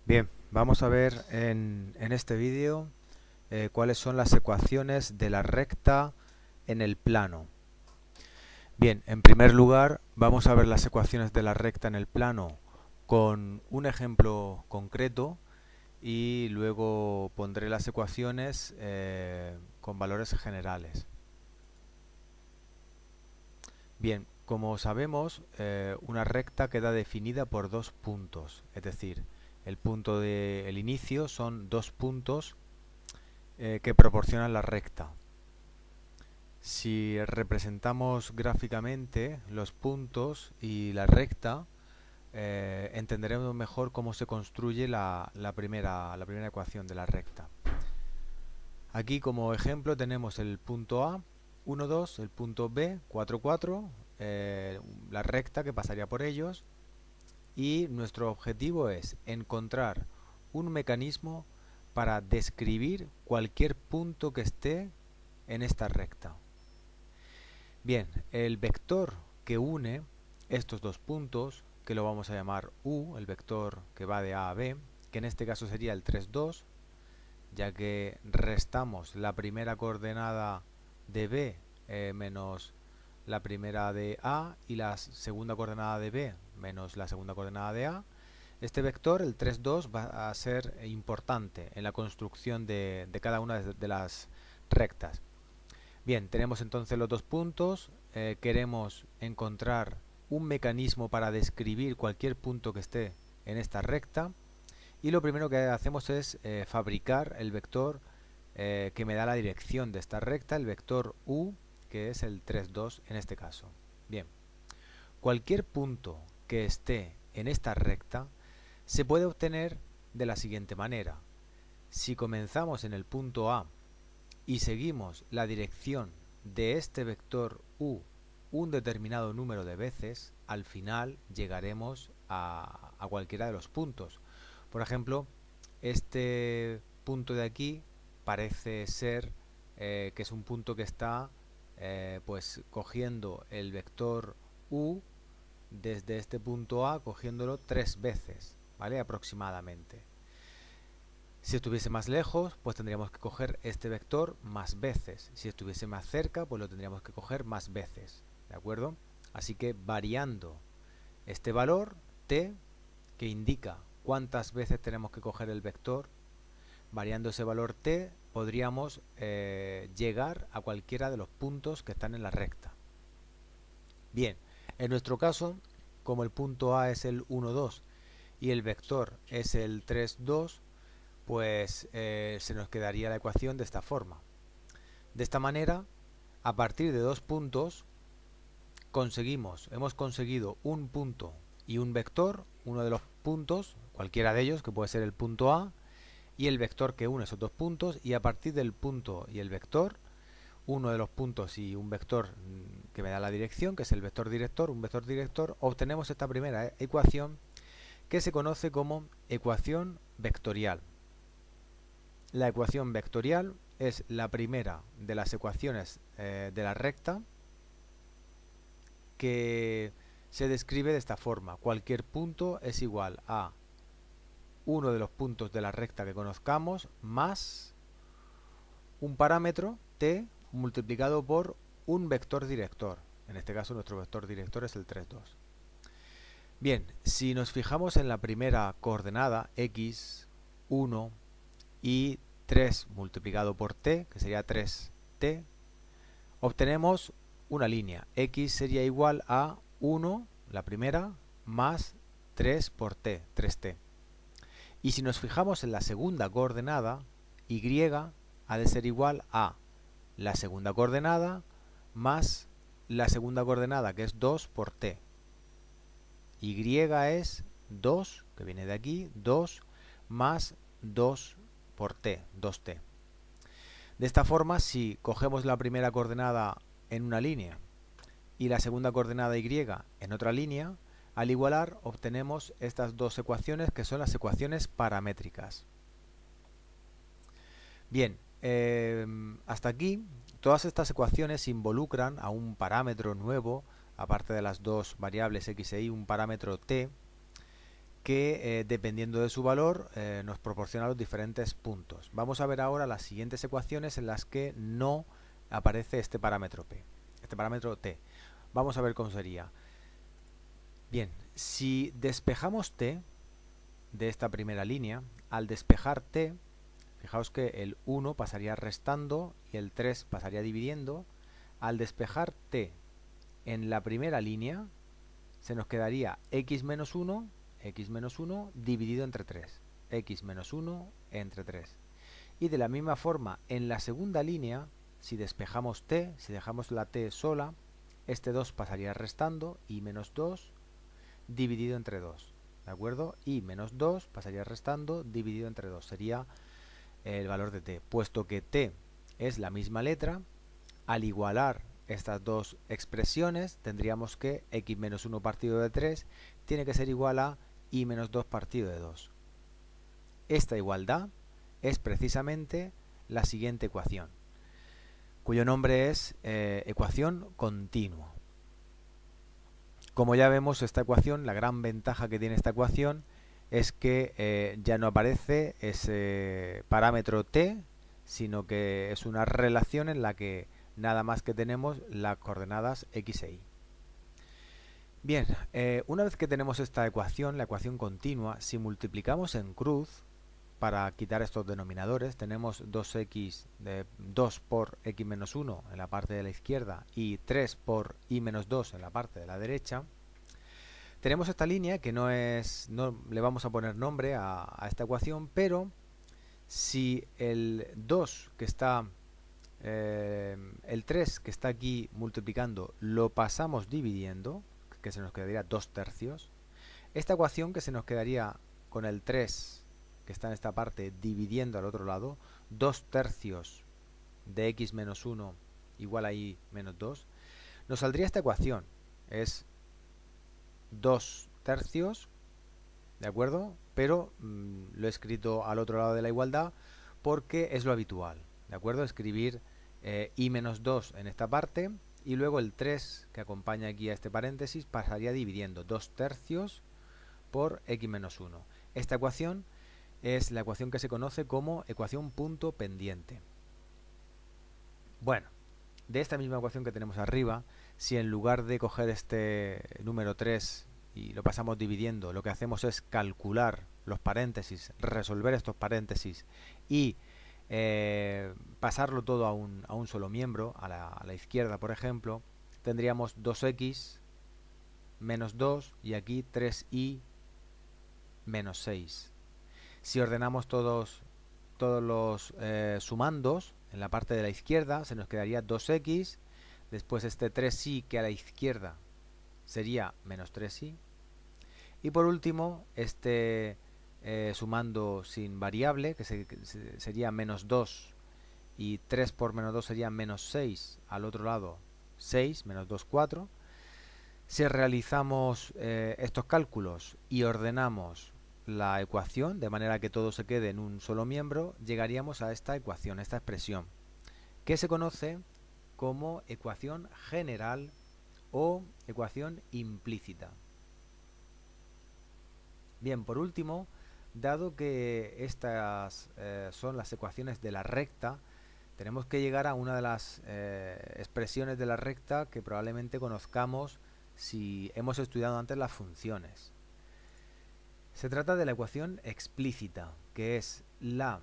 Bien, vamos a ver en este vídeo cuáles son las ecuaciones de la recta en el plano. Bien, en primer lugar vamos a ver las ecuaciones de la recta en el plano con un ejemplo concreto y luego pondré las ecuaciones con valores generales. Bien, como sabemos, una recta queda definida por dos puntos, es decir, el punto del inicio son dos puntos que proporcionan la recta. Si representamos gráficamente los puntos y la recta, entenderemos mejor cómo se construye la primera ecuación de la recta. Aquí como ejemplo tenemos el punto A, 1, 2, el punto B, 4, 4, la recta que pasaría por ellos, y nuestro objetivo es encontrar un mecanismo para describir cualquier punto que esté en esta recta. Bien, el vector que une estos dos puntos, que lo vamos a llamar U, el vector que va de A a B, que en este caso sería el 3, 2, ya que restamos la primera coordenada de B menos la primera de A y la segunda coordenada de B menos la segunda coordenada de A. Este vector, el 3, 2, va a ser importante en la construcción de cada una de las rectas. Bien, tenemos entonces los dos puntos, queremos encontrar un mecanismo para describir cualquier punto que esté en esta recta y lo primero que hacemos es fabricar el vector que me da la dirección de esta recta, el vector U, que es el 3, 2 en este caso. Bien, cualquier punto que esté en esta recta se puede obtener de la siguiente manera. Si comenzamos en el punto A y seguimos la dirección de este vector U un determinado número de veces, al final llegaremos a cualquiera de los puntos. Por ejemplo, este punto de aquí parece ser que es un punto que está pues cogiendo el vector U desde este punto A, cogiéndolo 3 veces, ¿vale? Aproximadamente. Si estuviese más lejos, pues tendríamos que coger este vector más veces. Si estuviese más cerca, pues lo tendríamos que coger más veces. ¿De acuerdo? Así que variando este valor, t, que indica cuántas veces tenemos que coger el vector, variando ese valor t, podríamos llegar a cualquiera de los puntos que están en la recta. Bien, en nuestro caso, como el punto A es el 1, 2 y el vector es el 3, 2, pues se nos quedaría la ecuación de esta forma. De esta manera, a partir de dos puntos, hemos conseguido un punto y un vector, uno de los puntos, cualquiera de ellos, que puede ser el punto A, y el vector que une esos dos puntos, y a partir del punto y el vector, uno de los puntos y un vector que me da la dirección, que es el vector director, un vector director, obtenemos esta primera ecuación que se conoce como ecuación vectorial. La ecuación vectorial es la primera de las ecuaciones de la recta que se describe de esta forma. Cualquier punto es igual a uno de los puntos de la recta que conozcamos más un parámetro t multiplicado por un vector director. En este caso nuestro vector director es el 3, 2. Bien, si nos fijamos en la primera coordenada x, 1 y 3 multiplicado por t, que sería 3t, obtenemos una línea. X sería igual a 1, la primera, más 3 por t, 3t. Y si nos fijamos en la segunda coordenada, y ha de ser igual a la segunda coordenada más la segunda coordenada, que es 2 por t. Y es 2, que viene de aquí, 2 más 2 por t, 2t. De esta forma, si cogemos la primera coordenada en una línea y la segunda coordenada y en otra línea, al igualar obtenemos estas dos ecuaciones que son las ecuaciones paramétricas. Bien, hasta aquí todas estas ecuaciones involucran a un parámetro nuevo, aparte de las dos variables x e y, un parámetro t, que dependiendo de su valor nos proporciona los diferentes puntos. Vamos a ver ahora las siguientes ecuaciones en las que no aparece este parámetro P, este parámetro T. Vamos a ver cómo sería. Bien, si despejamos T de esta primera línea, al despejar T, fijaos que el 1 pasaría restando y el 3 pasaría dividiendo. Al despejar T en la primera línea, se nos quedaría x menos 1 dividido entre 3. X menos 1 entre 3. Y de la misma forma, en la segunda línea, si despejamos T, si dejamos la T sola, este 2 pasaría restando y menos 2 dividido entre 2. ¿De acuerdo? Y menos 2 pasaría restando dividido entre 2. Sería el valor de T. Puesto que T es la misma letra, al igualar estas dos expresiones, tendríamos que x menos 1 partido de 3 tiene que ser igual a y menos 2 partido de 2. Esta igualdad es precisamente la siguiente ecuación, cuyo nombre es ecuación continua. Como ya vemos, esta ecuación, la gran ventaja que tiene esta ecuación es que ya no aparece ese parámetro t, sino que es una relación en la que nada más que tenemos las coordenadas x e y. Bien, una vez que tenemos esta ecuación, la ecuación continua, si multiplicamos en cruz para quitar estos denominadores, tenemos 2x de 2 por x menos 1 en la parte de la izquierda y 3 por y menos 2 en la parte de la derecha. Tenemos esta línea que no le vamos a poner nombre a esta ecuación, pero si el 2 que está el 3 que está aquí multiplicando lo pasamos dividiendo, que se nos quedaría 2 tercios, esta ecuación que se nos quedaría con el 3 que está en esta parte dividiendo al otro lado, 2 tercios de x menos 1 igual a y menos 2, nos saldría esta ecuación, es 2 tercios, ¿de acuerdo? Pero lo he escrito al otro lado de la igualdad porque es lo habitual, ¿de acuerdo? Escribir y menos 2 en esta parte y luego el 3 que acompaña aquí a este paréntesis pasaría dividiendo 2 tercios por x menos 1. Esta ecuación es la ecuación que se conoce como ecuación punto pendiente. Bueno, de esta misma ecuación que tenemos arriba, si en lugar de coger este número 3 y lo pasamos dividiendo, lo que hacemos es calcular los paréntesis, resolver estos paréntesis y pasarlo todo a un solo miembro, a la izquierda por ejemplo, tendríamos 2x menos 2 y aquí 3y menos 6. Si ordenamos todos los sumandos en la parte de la izquierda, se nos quedaría 2x, después este 3y que a la izquierda sería menos 3y, y por último este sumando sin variable, que sería menos 2, y 3 por menos 2 sería menos 6, al otro lado 6, menos 2, 4. Si realizamos estos cálculos y ordenamos la ecuación de manera que todo se quede en un solo miembro, llegaríamos a esta ecuación, a esta expresión, que se conoce como ecuación general o ecuación implícita. Bien, por último, dado que estas son las ecuaciones de la recta, tenemos que llegar a una de las expresiones de la recta que probablemente conozcamos si hemos estudiado antes las funciones. Se trata de la ecuación explícita, que es la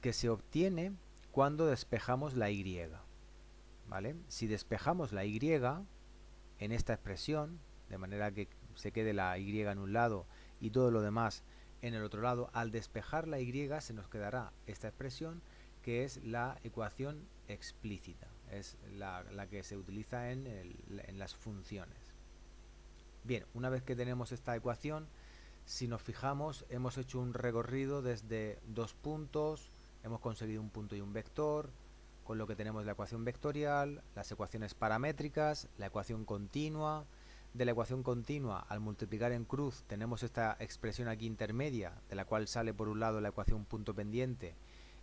que se obtiene cuando despejamos la y. ¿Vale? Si despejamos la y en esta expresión, de manera que se quede la y en un lado y todo lo demás en el otro lado, al despejar la y se nos quedará esta expresión que es la ecuación explícita, es la que se utiliza en las funciones. Bien, una vez que tenemos esta ecuación, si nos fijamos, hemos hecho un recorrido desde dos puntos, hemos conseguido un punto y un vector, con lo que tenemos la ecuación vectorial, las ecuaciones paramétricas, la ecuación continua. De la ecuación continua, al multiplicar en cruz, tenemos esta expresión aquí intermedia, de la cual sale por un lado la ecuación punto pendiente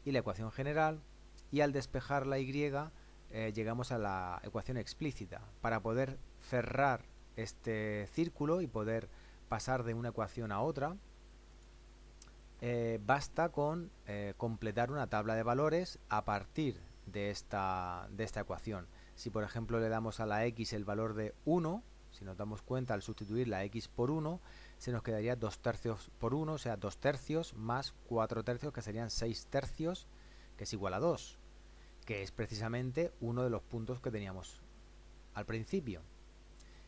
y la ecuación general, y al despejar la y llegamos a la ecuación explícita, para poder cerrar este círculo y poder pasar de una ecuación a otra, basta con completar una tabla de valores a partir de esta ecuación. Si por ejemplo le damos a la x el valor de 1, si nos damos cuenta al sustituir la x por 1, se nos quedaría 2 tercios por 1, o sea 2 tercios más 4 tercios, que serían 6 tercios, que es igual a 2, que es precisamente uno de los puntos que teníamos al principio.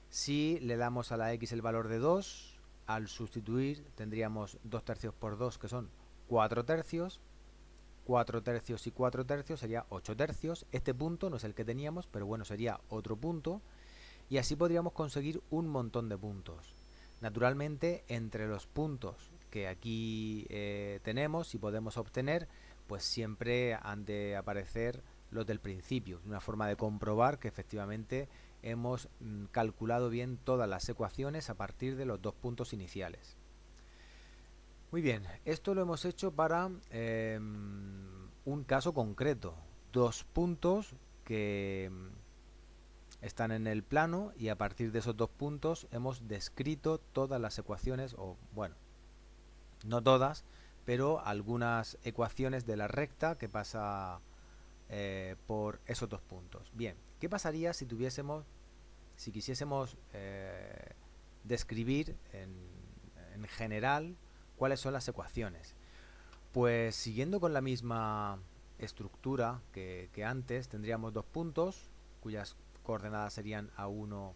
Si le damos a la x el valor de 2, al sustituir tendríamos 2 tercios por 2, que son 4 tercios. 4 tercios y 4 tercios sería 8 tercios. Este punto no es el que teníamos, pero bueno, sería otro punto. Y así podríamos conseguir un montón de puntos. Naturalmente, entre los puntos que aquí tenemos y podemos obtener, pues siempre han de aparecer los del principio. Una forma de comprobar que efectivamente hemos calculado bien todas las ecuaciones a partir de los dos puntos iniciales. Muy bien, esto lo hemos hecho para un caso concreto. Dos puntos que están en el plano y a partir de esos dos puntos hemos descrito todas las ecuaciones, o bueno, no todas, pero algunas ecuaciones de la recta que pasa por esos dos puntos. Bien, ¿qué pasaría si quisiésemos describir en general cuáles son las ecuaciones? Pues siguiendo con la misma estructura que antes, tendríamos dos puntos cuyas coordenadas serían A1,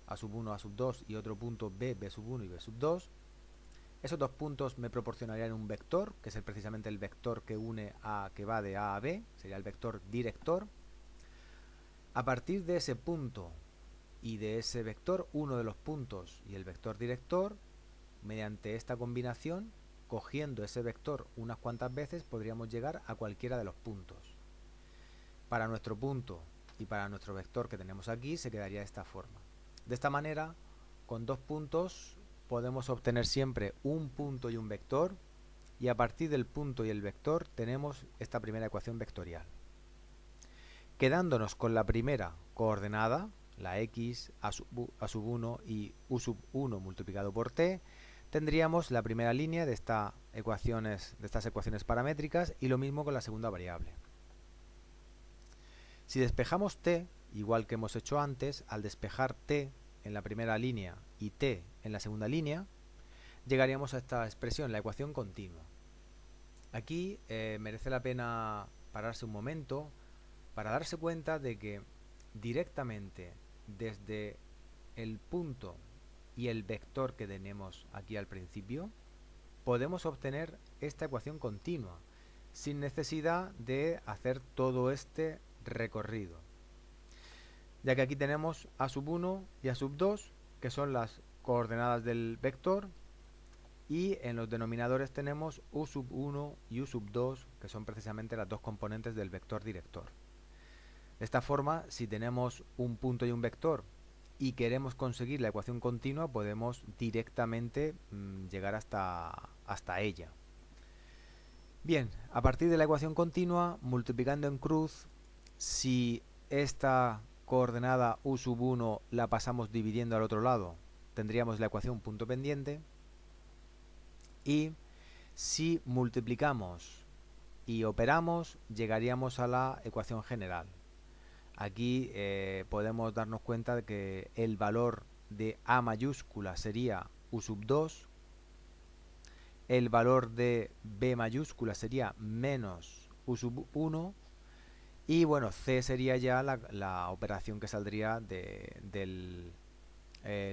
A sub 1, A sub 2 y otro punto B, B sub 1 y B sub 2. Esos dos puntos me proporcionarían un vector, que es precisamente el vector que va de A a B, sería el vector director. A partir de ese punto y de ese vector, uno de los puntos y el vector director, mediante esta combinación, cogiendo ese vector unas cuantas veces, podríamos llegar a cualquiera de los puntos. Para nuestro punto y para nuestro vector que tenemos aquí se quedaría de esta forma. De esta manera, con dos puntos podemos obtener siempre un punto y un vector, y a partir del punto y el vector tenemos esta primera ecuación vectorial. Quedándonos con la primera coordenada, la x, a sub 1 y u sub 1 multiplicado por t, tendríamos la primera línea de estas ecuaciones paramétricas, y lo mismo con la segunda variable. Si despejamos t, igual que hemos hecho antes, al despejar t en la primera línea y t en la segunda línea, llegaríamos a esta expresión, la ecuación continua. Aquí merece la pena pararse un momento para darse cuenta de que directamente desde el punto y el vector que tenemos aquí al principio, podemos obtener esta ecuación continua sin necesidad de hacer todo este recorrido, ya que aquí tenemos a sub 1 y a sub 2, que son las coordenadas del vector, y en los denominadores tenemos u sub 1 y u sub 2, que son precisamente las dos componentes del vector director. De esta forma, si tenemos un punto y un vector y queremos conseguir la ecuación continua, podemos directamente llegar hasta ella. Bien, a partir de la ecuación continua, multiplicando en cruz, si esta coordenada u sub 1 la pasamos dividiendo al otro lado, tendríamos la ecuación punto pendiente. Y si multiplicamos y operamos, llegaríamos a la ecuación general. Aquí podemos darnos cuenta de que el valor de A mayúscula sería U sub 2, el valor de B mayúscula sería menos U sub 1, y bueno, C sería ya la operación que saldría del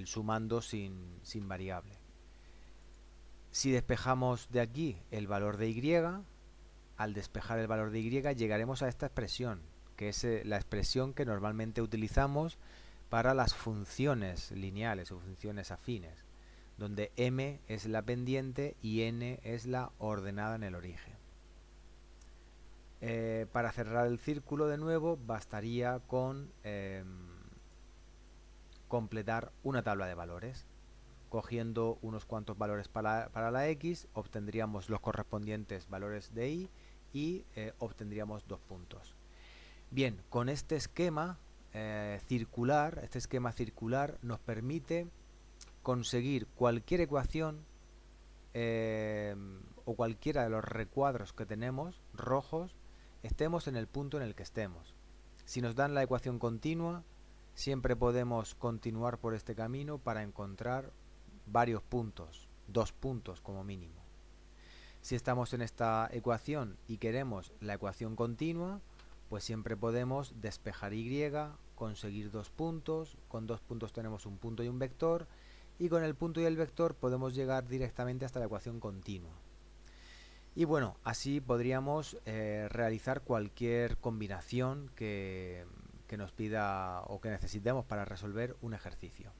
sumando sin variable. Si despejamos de aquí el valor de Y, al despejar el valor de Y llegaremos a esta expresión, que es la expresión que normalmente utilizamos para las funciones lineales o funciones afines, donde m es la pendiente y n es la ordenada en el origen. Para cerrar el círculo de nuevo, bastaría con completar una tabla de valores. Cogiendo unos cuantos valores para la x, obtendríamos los correspondientes valores de y, y obtendríamos dos puntos. Bien, con este esquema circular nos permite conseguir cualquier ecuación o cualquiera de los recuadros que tenemos rojos, estemos en el punto en el que estemos. Si nos dan la ecuación continua, siempre podemos continuar por este camino para encontrar varios puntos, 2 puntos como mínimo. Si estamos en esta ecuación y queremos la ecuación continua, pues siempre podemos despejar y, conseguir 2 puntos, con 2 puntos tenemos un punto y un vector, y con el punto y el vector podemos llegar directamente hasta la ecuación continua. Y bueno, así podríamos realizar cualquier combinación que nos pida o que necesitemos para resolver un ejercicio.